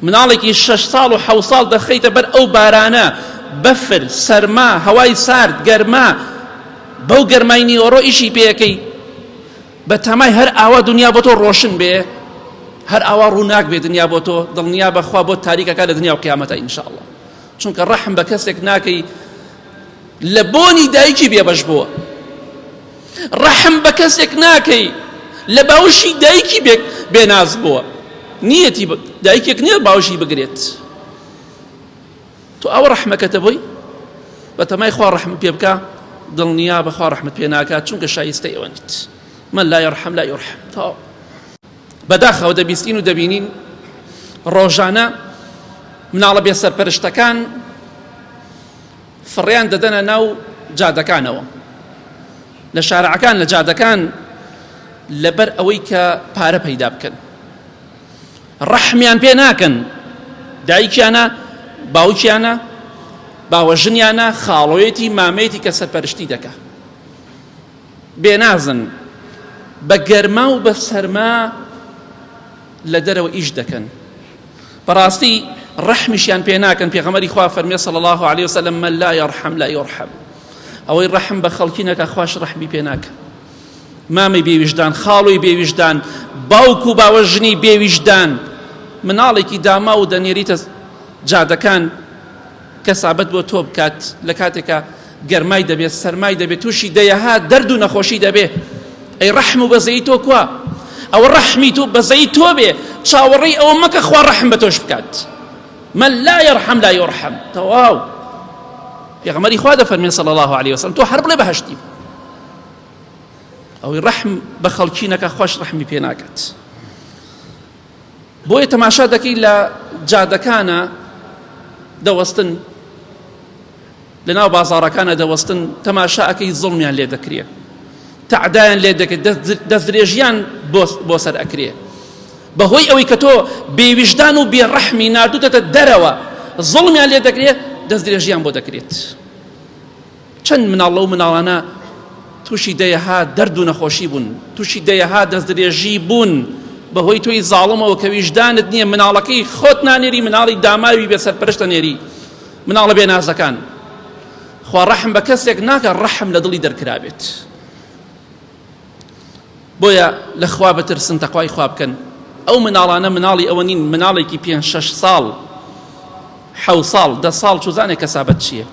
مناڵێکی 6 ساڵ و 7 ساڵ دەخەیتە بەر ئەو بارانە، بەفر، سەرما، هەوای سارد، گەرما، بەو گەرمای نیوەڕۆ ئیشی پێەکەی بە تەمای هەر ئاوا دنیا بۆ تۆ ڕۆشن بێ، هەر ئاوا ڕووناک بێ دنیا بۆ تۆ، دڵنیا بەخوا بۆ تاریکەکە لە دنیا و قیامەتە ئینشاءالله. چونکە ڕەحم بە کەسێک ناکەی لە بۆنی دایکی بێبەش بووە، ڕەحم بە کەسێک ناکەی لە باوشی دایکی بێناز بووە. نیەتی دایکێک نییە باوشی بگرێت. تۆ ئەوە ڕەحمەکەتە بووی بە تەمای خوا ڕەحم پێ بکە، دڵنیا بەخوا ڕەحمت پێ ناکات، چونکە شایستەی ئەوە نیت. من لا يرحم لا يرحم. بەداخەوە دەبیستین و دەبینین ڕۆژانە مناڵە بێ سەرپەرشتەکان فڕیان دەدەنە ناو جادەکانەوە، لە شارعەکان، لە جادەکان، لەبەر ئەوەی کە پارە پەیدا بکەن. ڕەحمیان پێ ناکەن، دایکیانە، باوکیانە، باوەژنیانە، خاڵۆیەتی، مامەیەتی کە سەرپەرشتی دەکا، بێنازن، بە گەرما و بە سەرما لە دەرەوە ئیش دەکەن. بەڕاستی ڕەحمیشیان پێ ناکەن. پێغەمبەری خوا فەرمێ صلی الله عليه وسلم من لا يرحم لا يرحم. ئەوەی ڕەحم بە خەڵکی نەکا خوش ڕەحمی پێ ناکە. مامەی بێویژدان، خاڵۆی بێویژدان، باوک و باوەژنی بێویژدان، مناڵێکی داما و دەنێریتە جادەکان کەسابەت بۆ تۆ بکات لە کاتێکە گەرمای دەبێت، سەرمای دەبێت، تووشی دەیەهات، دەرد و نەخۆشی دەبێت. ئەی ڕەحم و بەزەی تۆ کووە؟ ئەوە ڕەحمی تۆ بەزەی تۆ بێ، چاوەڕێی ئەوە مەکە خوا ڕەحم بە تۆش بکات. من لا يرحم لا يرحم. تەواو. پێغەمبەری خوا دەفەرمێ صلی الله عليه وسلم تۆ هەر بڵێ بەهەشتی. ئەوەی ڕەحم بە خەڵکی نەکە خوش ڕەحمی پێ ناکات. بۆیە تەماشا دەکەی لە جادەکانە دەوەستن، لە ناو بازاڕەکانە دەوەستن، تەماشا ئەکەی زوڵمیان لێ دەکرێ، تعدایان لێ دەکرێت، دەستدرێژیان بۆ سەر ئەکرێ. بەهۆی ئەوەی کە تۆ بێویژدان و بێڕەحمی نردوودەتە دەرەوە، زوڵمیان لێ دەکرێت، دەستدرێژیان بۆ دەکرێت. چەند مناڵ لەو مناڵانە تووشی دەیەهات دەرد و نەخۆشی بوون، تووشی دەیەهات دەستدرێژی بوون، بەهۆی تۆی زاڵمەوە کە ویژدانت نییە، مناڵەکەی خۆت نانێری، مناڵی داماوی بێ سەرپەرشتە نێری، مناڵە بێنازەکان. خوا ڕەحم بە کەسێک ناکە ڕەحم لە دڵی دەرکرابێت. بۆیە لە خوا بترسن، تەقوای خوا بکەن. ئەو مناڵانە مناڵی ئەوە نین، مناڵێکی 5-6 ساڵ، 7 ساڵ، 10 ساڵ، چوزانێک کەسابەت چییە؟